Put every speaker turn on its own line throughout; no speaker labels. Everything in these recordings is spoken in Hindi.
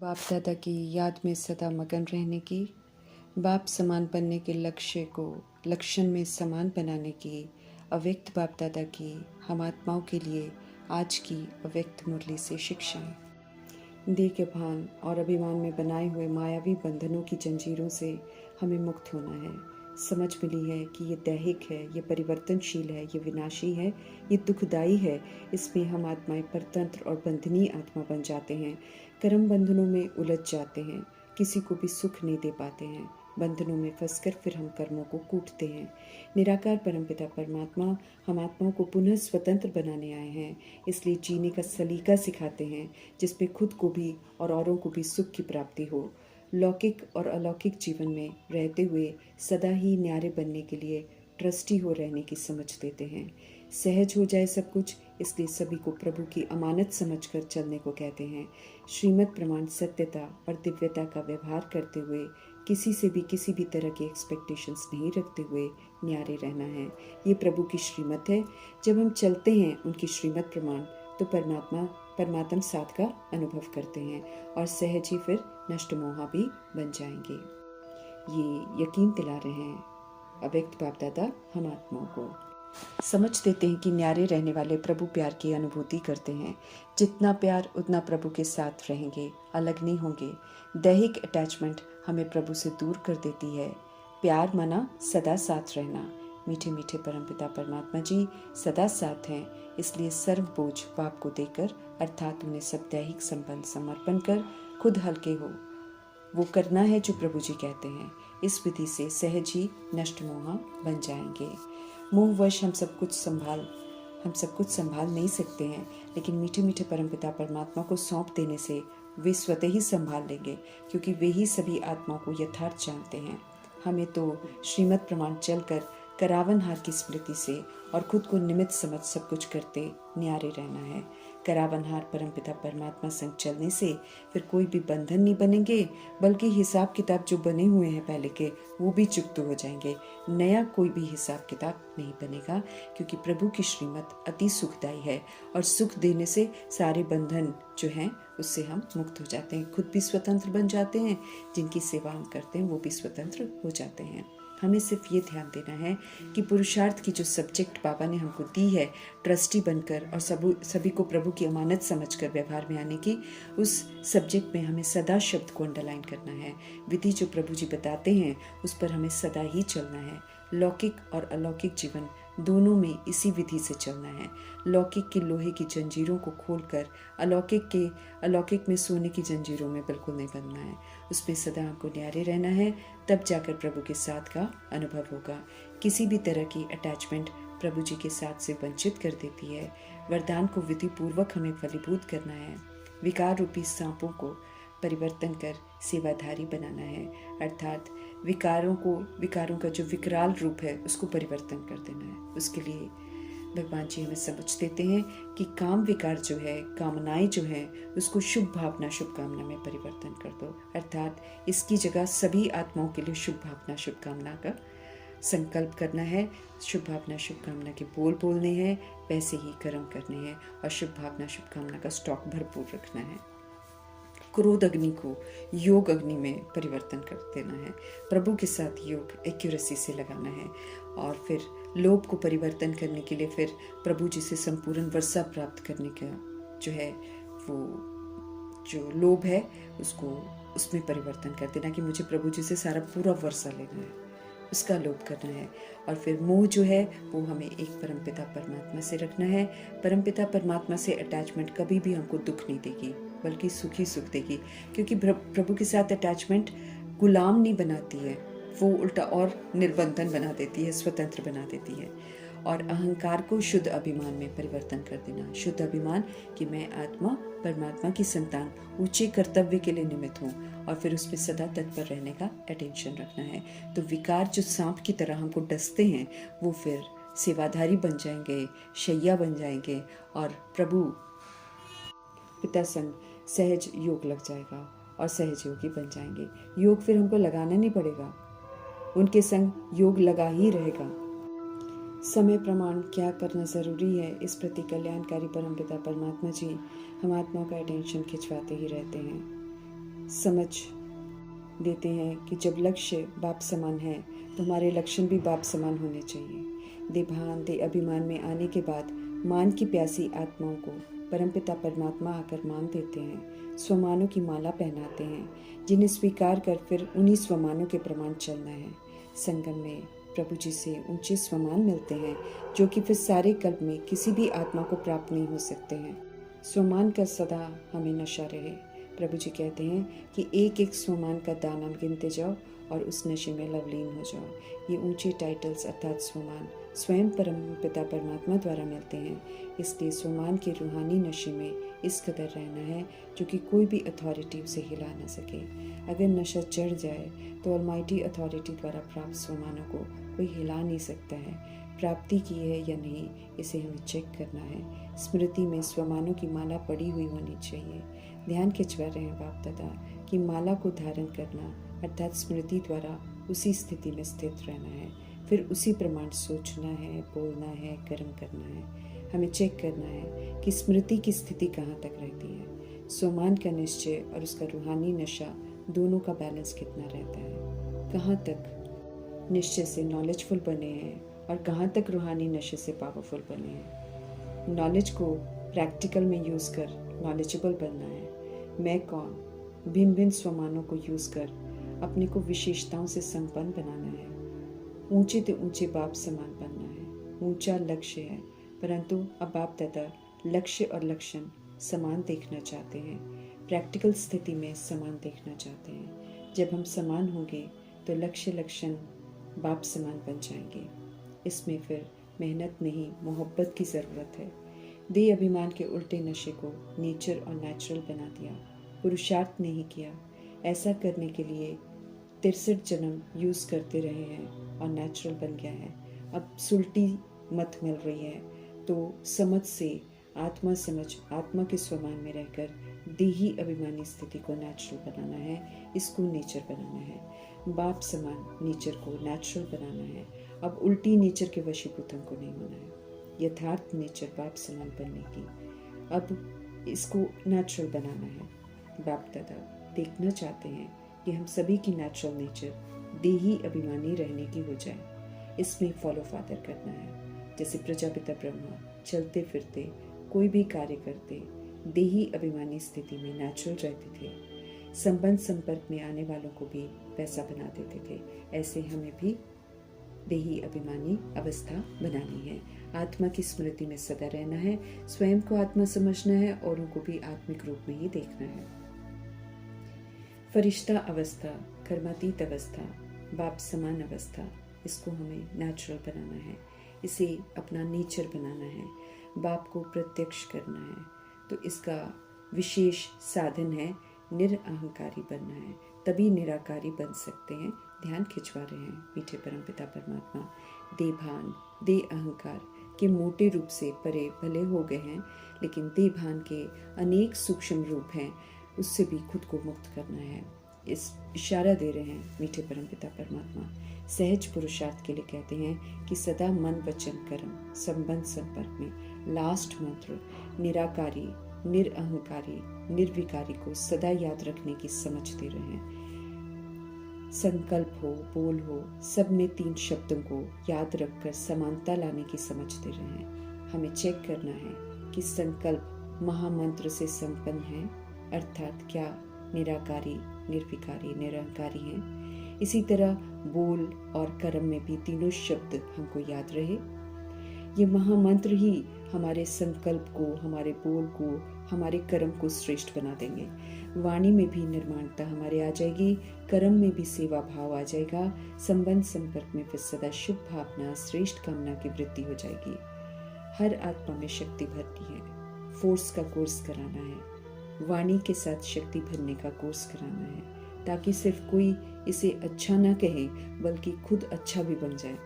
बाप दादा की याद में सदा मगन रहने की, बाप समान बनने के लक्ष्य को लक्षण में समान बनाने की, अव्यक्त बाप दादा की हम आत्माओं के लिए आज की अव्यक्त मुरली से शिक्षाएं। देह के भान और अभिमान में बनाए हुए मायावी बंधनों की जंजीरों से हमें मुक्त होना है। समझ मिली है कि ये दैहिक है, ये परिवर्तनशील है, ये विनाशी है, ये दुखदाई है। इसमें हम आत्माएं परतंत्र और बंधनीय आत्मा बन जाते हैं। कर्म बंधनों में उलझ जाते हैं, किसी को भी सुख नहीं दे पाते हैं। बंधनों में फंसकर फिर हम कर्मों को कूटते हैं। निराकार परमपिता परमात्मा हम आत्माओं को पुनः स्वतंत्र बनाने आए हैं, इसलिए जीने का सलीका सिखाते हैं जिसमें खुद को भी और औरों को भी सुख की प्राप्ति हो। लौकिक और अलौकिक जीवन में रहते हुए सदा ही न्यारे बनने के लिए ट्रस्टी हो रहने की समझ देते हैं। सहज हो जाए सब कुछ, इसलिए सभी को प्रभु की अमानत समझकर चलने को कहते हैं। श्रीमत प्रमाण सत्यता और दिव्यता का व्यवहार करते हुए किसी से भी किसी भी तरह की एक्सपेक्टेशंस नहीं रखते हुए न्यारे रहना है। ये प्रभु की श्रीमत है। जब हम चलते हैं उनकी श्रीमत प्रमाण तो परमात्म साथ का अनुभव करते हैं और सहज ही फिर नष्ट मोहा भी बन जाएंगे। ये यकीन दिला रहे हैं अव्यक्त बाप दादा हम आत्माओं को। समझ देते हैं कि न्यारे रहने वाले प्रभु प्यार की अनुभूति करते हैं। जितना प्यार उतना प्रभु के साथ रहेंगे, अलग नहीं होंगे। दैहिक अटैचमेंट हमें प्रभु से दूर कर देती है। प्यार माना सदा साथ रहना। मीठे मीठे परमपिता परमात्मा जी सदा साथ हैं, इसलिए सर्व बोझ बाप को देकर अर्थात उन्हें सब दैहिक संबंध समर्पण कर खुद हल्के हो वो करना है जो प्रभु जी कहते हैं। इस विधि से सहज ही नष्ट मोहा बन जाएंगे। मोहवश हम सब कुछ संभाल नहीं सकते हैं, लेकिन मीठे मीठे परमपिता परमात्मा को सौंप देने से वे स्वतः ही संभाल लेंगे, क्योंकि वे ही सभी आत्माओं को यथार्थ जानते हैं। हमें तो श्रीमत प्रमाण चलकर करावनहार की स्मृति से और खुद को निमित्त समझ सब कुछ करते न्यारे रहना है। करावनहार परमपिता परमात्मा संग चलने से फिर कोई भी बंधन नहीं बनेंगे, बल्कि हिसाब किताब जो बने हुए हैं पहले के वो भी चुकत हो जाएंगे। नया कोई भी हिसाब किताब नहीं बनेगा, क्योंकि प्रभु की श्रीमत अति सुखदायी है और सुख देने से सारे बंधन जो हैं उससे हम मुक्त हो जाते हैं। खुद भी स्वतंत्र बन जाते हैं, जिनकी सेवा हम करते हैं वो भी स्वतंत्र हो जाते हैं। हमें सिर्फ ये ध्यान देना है कि पुरुषार्थ की जो सब्जेक्ट बाबा ने हमको दी है, ट्रस्टी बनकर और सभी को प्रभु की अमानत समझकर व्यवहार में आने की, उस सब्जेक्ट में हमें सदा शब्द को अंडरलाइन करना है। विधि जो प्रभु जी बताते हैं उस पर हमें सदा ही चलना है। लौकिक और अलौकिक जीवन दोनों में इसी विधि से चलना है। लौकिक की लोहे की जंजीरों को खोलकर अलौकिक में सोने की जंजीरों में बिल्कुल नहीं बनना है। उसमें सदा हमको न्यारे रहना है, तब जाकर प्रभु के साथ का अनुभव होगा। किसी भी तरह की अटैचमेंट प्रभु जी के साथ से वंचित कर देती है। वरदान को विधि पूर्वक हमें फलीभूत करना है। विकार रूपी सांपों को परिवर्तन कर सेवाधारी बनाना है, अर्थात विकारों का जो विकराल रूप है उसको परिवर्तन कर देना है। उसके लिए भगवान जी हमें समझ देते हैं कि काम विकार जो है, कामनाएं जो है, उसको शुभ भावना शुभकामना में परिवर्तन कर दो, अर्थात इसकी जगह सभी आत्माओं के लिए शुभ भावना शुभकामना का संकल्प करना है। शुभ भावना शुभकामना के बोल बोलने हैं, वैसे ही कर्म करने हैं और शुभ भावना शुभकामना का स्टॉक भरपूर रखना है। क्रोध अग्नि को योग अग्नि में परिवर्तन कर देना है। प्रभु के साथ योग एक्यूरेसी से लगाना है और फिर लोभ को परिवर्तन करने के लिए फिर प्रभु जी से संपूर्ण वर्षा प्राप्त करने का जो है वो जो लोभ है उसको उसमें परिवर्तन कर देना कि मुझे प्रभु जी से सारा पूरा वर्षा लेना है, उसका लोभ करना है। और फिर मोह जो है वो हमें एक परमपिता परमात्मा से रखना है। परमपिता परमात्मा से अटैचमेंट कभी भी हमको दुख नहीं देगी, बल्कि सुख ही सुख देगी, क्योंकि प्रभु के साथ अटैचमेंट गुलाम नहीं बनाती है, वो उल्टा और निर्बंधन बना देती है, स्वतंत्र बना देती है। और अहंकार को शुद्ध अभिमान में परिवर्तन कर देना। शुद्ध अभिमान कि मैं आत्मा परमात्मा की संतान ऊंचे कर्तव्य के लिए निमित्त हूँ, और फिर उसमें सदा तत्पर रहने का अटेंशन रखना है। तो विकार जो सांप की तरह हमको डसते हैं वो फिर सेवाधारी बन जाएंगे, शैया बन जाएंगे और प्रभु पिता संग सहज योग लग जाएगा और सहज योगी बन जाएंगे। योग फिर हमको लगाना नहीं पड़ेगा, उनके संग योग लगा ही रहेगा। समय प्रमाण क्या करना ज़रूरी है, इस प्रति कल्याणकारी परमपिता परमात्मा जी हम आत्माओं का अटेंशन खिंचवाते ही रहते हैं। समझ देते हैं कि जब लक्ष्य बाप समान है तो हमारे लक्षण भी बाप समान होने चाहिए। देभान दे अभिमान में आने के बाद मान की प्यासी आत्माओं को परमपिता परमात्मा आकर मान देते हैं, स्वमानों की माला पहनाते हैं, जिन्हें स्वीकार कर फिर उन्हीं स्वमानों के प्रमाण चलना है। संगम में प्रभु जी से ऊंचे स्वमान मिलते हैं जो कि फिर सारे कल्प में किसी भी आत्मा को प्राप्त नहीं हो सकते हैं। स्वमान का सदा हमें नशा रहे। प्रभु जी कहते हैं कि एक एक स्वमान का दाना गिनते जाओ और उस नशे में लवलीन हो जाओ। ये ऊंचे टाइटल्स अर्थात स्वमान स्वयं परम पिता परमात्मा द्वारा मिलते हैं। इसलिए स्वमान के रूहानी नशे में इस कदर रहना है जो कि कोई भी अथॉरिटी उसे हिला न सके। अगर नशा चढ़ जाए तो ऑलमाइटी अथॉरिटी द्वारा प्राप्त स्वमानों को कोई हिला नहीं सकता है। प्राप्ति की है या नहीं, इसे हमें चेक करना है। स्मृति में स्वमानों की माला पड़ी हुई होनी चाहिए। ध्यान खिंचवा रहे हैं बाप दादा कि माला को धारण करना अर्थात स्मृति द्वारा उसी स्थिति में स्थित रहना है, फिर उसी प्रमाण सोचना है, बोलना है, कर्म करना है। हमें चेक करना है कि स्मृति की स्थिति कहाँ तक रहती है। स्वमान का निश्चय और उसका रूहानी नशा दोनों का बैलेंस कितना रहता है। कहाँ तक निश्चय से नॉलेजफुल बने हैं और कहाँ तक रूहानी नशे से पावरफुल बने हैं। नॉलेज को प्रैक्टिकल में यूज़ कर नॉलेजेबल बनना है। मैं कौन, भिन्न भिन्न स्वमानों को यूज़ कर अपने को विशेषताओं से संपन्न बनाना है। ऊंचे तो ऊंचे बाप समान बनना है। ऊंचा लक्ष्य है, परंतु अब बाप दादा लक्ष्य और लक्षण समान देखना चाहते हैं। प्रैक्टिकल स्थिति में समान देखना चाहते हैं। जब हम समान होंगे तो लक्ष्य लक्षण बाप समान बन जाएंगे। इसमें फिर मेहनत नहीं, मोहब्बत की ज़रूरत है। देह अभिमान के उल्टे नशे को नेचर और नेचुरल बना दिया, पुरुषार्थ नहीं किया। ऐसा करने के लिए 63 जन्म यूज़ करते रहे हैं और नेचुरल बन गया है। अब सुलटी मत मिल रही है तो समझ से आत्मा समझ आत्मा के स्वमान में रहकर देही अभिमानी स्थिति को नेचुरल बनाना है। इसको नेचर बनाना है। बाप समान नेचर को नेचुरल बनाना है। अब उल्टी नेचर के वशीभूत हमको नहीं होना है। यथार्थ नेचर बाप समान बनने की अब इसको नेचुरल बनाना है। बाप दादा देखना चाहते हैं कि हम सभी की नेचुरल नेचर देही अभिमानी रहने की हो जाए। इसमें फॉलो फादर करना है। जैसे प्रजापिता ब्रह्मा चलते फिरते कोई भी कार्य करते देही अभिमानी स्थिति में नेचुरल रहते थे। संबंध संपर्क में आने वालों को भी पैसा बना देते थे। ऐसे हमें भी देही अभिमानी अवस्था बनानी है। आत्मा की स्मृति में सदा रहना है। स्वयं को आत्मा समझना है और उनको भी आत्मिक रूप में ही देखना है। फरिश्ता अवस्था, कर्मातीत अवस्था, बाप समान अवस्था, इसको हमें नेचुरल बनाना है। इसे अपना नेचर बनाना है। बाप को प्रत्यक्ष करना है। तो इसका विशेष साधन है निरअहंकारी बनना है। तभी निराकारी बन सकते हैं। ध्यान खिंचवा रहे हैं मीठे परमपिता परमात्मा। दे भान दे अहंकार के मोटे रूप से परे भले हो गए हैं, लेकिन दे भान के अनेक सूक्ष्म रूप हैं, उससे भी खुद को मुक्त करना है। इस इशारा दे रहे हैं मीठे परमपिता परमात्मा। सहज पुरुषार्थ के लिए कहते हैं कि सदा मन वचन कर्म संबंध संपर्क में लास्ट मंत्र निराकारी निरअहंकारी निर्विकारी को सदा याद रखने की समझ दे रहे हैं। संकल्प हो, बोल हो, सब में 3 शब्दों को याद रखकर समानता लाने की समझ दे रहे हैं। हमें चेक करना है कि संकल्प महामंत्र से संपन्न है, अर्थात क्या निराकारी निर्विकारी निरंकारी हैं। इसी तरह बोल और कर्म में भी तीनों शब्द हमको याद रहे। ये महामंत्र ही हमारे संकल्प को, हमारे बोल को, हमारे कर्म को श्रेष्ठ बना देंगे। वाणी में भी निर्माणता हमारे आ जाएगी, कर्म में भी सेवा भाव आ जाएगा, संबंध संपर्क में फिर सदा शुभ भावना श्रेष्ठ कामना की वृद्धि हो जाएगी। हर आत्मा में शक्ति भरनी है, फोर्स का कोर्स कराना है, वाणी के साथ शक्ति भरने का कोर्स कराना है, ताकि सिर्फ कोई इसे अच्छा ना कहे बल्कि खुद अच्छा भी बन जाए,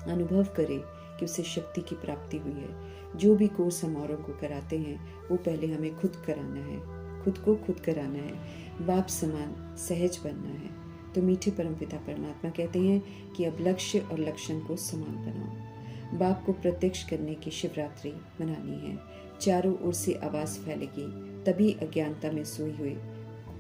अनुभव करे कि उसे शक्ति की प्राप्ति हुई है। जो भी कोर्स हम औरों को कराते हैं वो पहले हमें खुद कराना है, खुद को खुद कराना है, बाप समान सहज बनना है। तो मीठे परमपिता परमात्मा कहते हैं कि अब लक्ष्य और लक्षण को समान बनाओ। बाप को प्रत्यक्ष करने की शिवरात्रि मनानी है। चारों ओर से आवाज़ फैलेगी, तभी अज्ञानता में सोई हुई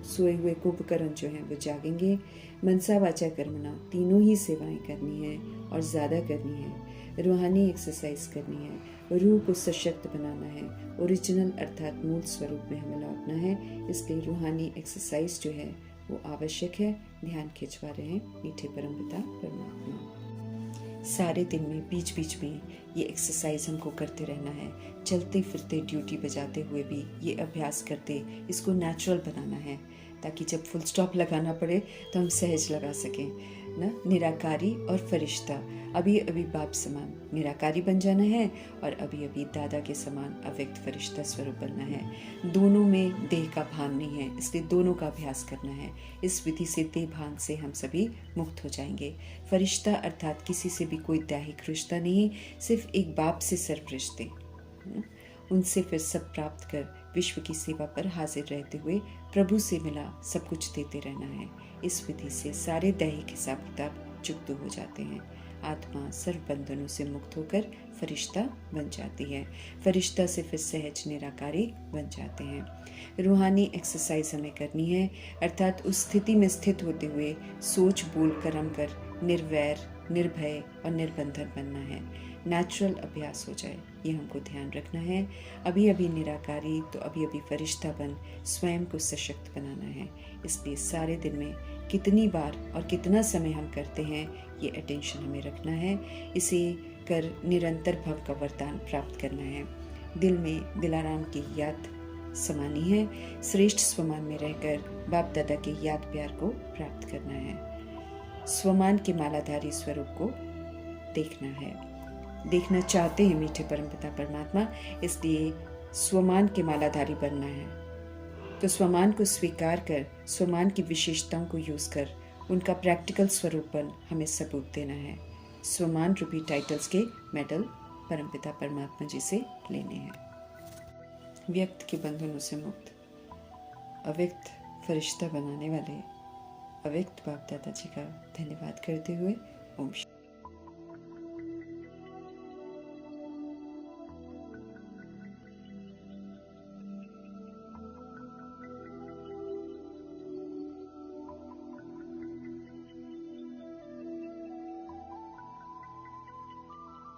सोए हुए कुंभकर्ण जो हैं वो जागेंगे। मनसा वाचा कर्मणा तीनों ही सेवाएं करनी है और ज़्यादा करनी है। रूहानी एक्सरसाइज करनी है, रूह को सशक्त बनाना है, ओरिजिनल अर्थात मूल स्वरूप में हमें लौटना है। इसलिए रूहानी एक्सरसाइज जो है वो आवश्यक है। ध्यान खिंचवा रहे हैं मीठे परमपिता परमात्मा। सारे दिन में बीच बीच में ये एक्सरसाइज हमको करते रहना है। चलते फिरते ड्यूटी बजाते हुए भी ये अभ्यास करते इसको नेचुरल बनाना है, ताकि जब फुल स्टॉप लगाना पड़े तो हम सहज लगा सकें ना। निराकारी और फरिश्ता, अभी अभी बाप समान निराकारी बन जाना है और अभी अभी दादा के समान अव्यक्त फरिश्ता स्वरूप बनना है। दोनों में देह का भान नहीं है, इसलिए दोनों का अभ्यास करना है। इस विधि से देह भान से हम सभी मुक्त हो जाएंगे। फरिश्ता अर्थात किसी से भी कोई दैहिक रिश्ता नहीं, सिर्फ एक बाप से सर्व रिश्ते, उनसे फिर सब प्राप्त कर विश्व की सेवा पर हाजिर रहते हुए प्रभु से मिला सब कुछ देते रहना है। इस विधि से सारे दैहिक हिसाब किताब चुकते हो जाते हैं। आत्मा सर्व बंधनों से मुक्त होकर फरिश्ता बन जाती है। फरिश्ता से फिर सहज निराकारी बन जाते हैं। रूहानी एक्सरसाइज हमें करनी है, अर्थात उस स्थिति में स्थित होते हुए सोच बोल कर्म कर निर्वैर निर्भय और निर्बंधन बनना है। नेचुरल अभ्यास हो जाए, ये हमको ध्यान रखना है। अभी अभी निराकारी तो अभी अभी फरिश्ता बन स्वयं को सशक्त बनाना है। इसलिए सारे दिन में कितनी बार और कितना समय हम करते हैं, ये अटेंशन हमें रखना है। इसे कर निरंतर भव का वरदान प्राप्त करना है। दिल में दिलाराम की याद समानी है। श्रेष्ठ स्वमान में रहकर बाप दादा के याद प्यार को प्राप्त करना है। स्वमान के मालाधारी स्वरूप को देखना है, देखना चाहते हैं मीठे परमपिता परमात्मा, इसलिए स्वमान के मालाधारी बनना है। तो स्वमान को स्वीकार कर स्वमान की विशेषताओं को यूज कर उनका प्रैक्टिकल स्वरूप बन हमें सबूत देना है। स्वमान रूपी टाइटल्स के मेडल परमपिता परमात्मा जी से लेने हैं। व्यक्त के बंधनों से मुक्त अव्यक्त फरिश्ता बनाने वाले अव्यक्त बाप दादा जी का धन्यवाद करते हुए ओम